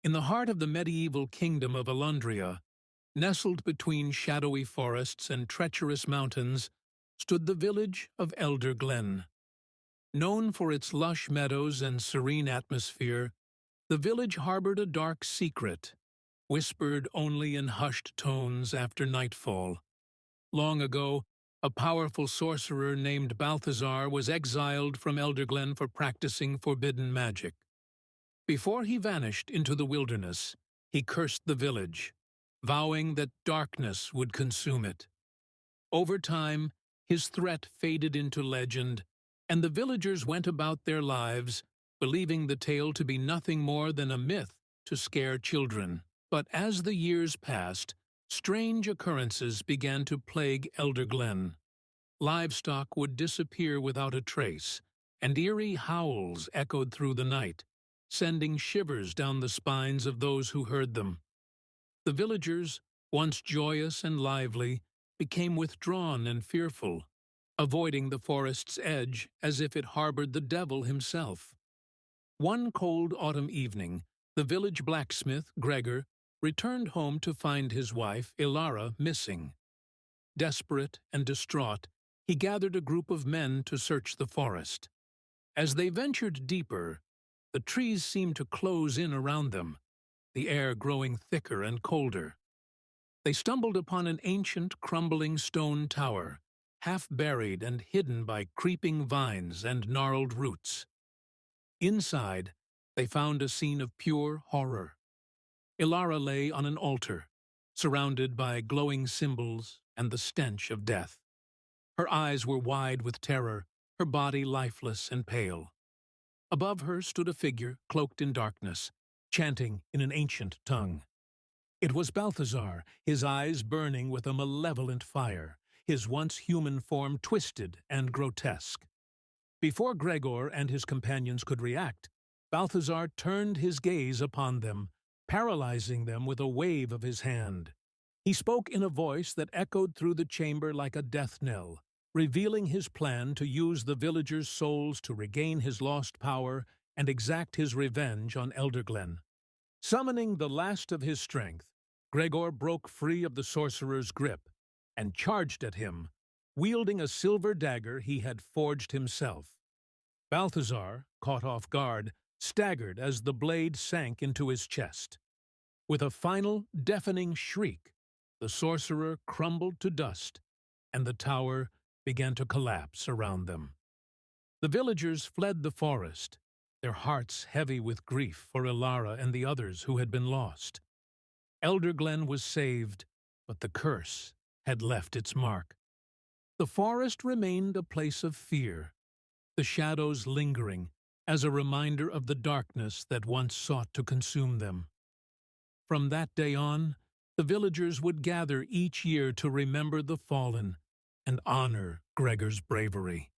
In the heart of the medieval kingdom of Alundria, nestled between shadowy forests and treacherous mountains, stood the village of Elder Glen. Known for its lush meadows and serene atmosphere, the village harbored a dark secret, whispered only in hushed tones after nightfall. Long ago, a powerful sorcerer named Balthazar was exiled from Elderglen for practicing forbidden magic. Before he vanished into the wilderness, he cursed the village, vowing that darkness would consume it. Over time, his threat faded into legend, and the villagers went about their lives, believing the tale to be nothing more than a myth to scare children. But as the years passed, strange occurrences began to plague Elder Glen. Livestock would disappear without a trace, and eerie howls echoed through the night, sending shivers down the spines of those who heard them. The villagers, once joyous and lively, became withdrawn and fearful, avoiding the forest's edge as if it harbored the devil himself. One cold autumn evening, the village blacksmith, Gregor, returned home to find his wife, Ilara, missing. Desperate and distraught, he gathered a group of men to search the forest. As they ventured deeper, the trees seemed to close in around them, the air growing thicker and colder. They stumbled upon an ancient, crumbling stone tower, half buried and hidden by creeping vines and gnarled roots. Inside, they found a scene of pure horror. Ilara lay on an altar, surrounded by glowing symbols and the stench of death. Her eyes were wide with terror, her body lifeless and pale. Above her stood a figure cloaked in darkness, chanting in an ancient tongue. It was Balthazar, his eyes burning with a malevolent fire, his once human form twisted and grotesque. Before Gregor and his companions could react, Balthazar turned his gaze upon them, paralyzing them with a wave of his hand. He spoke in a voice that echoed through the chamber like a death knell, revealing his plan to use the villagers' souls to regain his lost power and exact his revenge on Elderglen. Summoning the last of his strength, Gregor broke free of the sorcerer's grip and charged at him, wielding a silver dagger he had forged himself. Balthazar, caught off guard, staggered as the blade sank into his chest. With a final, deafening shriek, the sorcerer crumbled to dust, and the tower began to collapse around them. The villagers fled the forest, their hearts heavy with grief for Ilara and the others who had been lost. Elderglen was saved, but the curse had left its mark. The forest remained a place of fear, the shadows lingering as a reminder of the darkness that once sought to consume them. From that day on, the villagers would gather each year to remember the fallen and honor Gregor's bravery.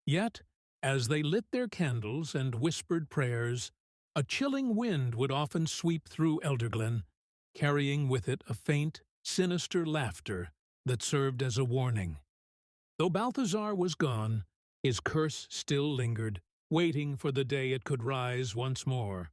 Yet, as they lit their candles and whispered prayers, a chilling wind would often sweep through Elderglen, carrying with it a faint, sinister laughter that served as a warning. Though Balthazar was gone, his curse still lingered, waiting for the day it could rise once more.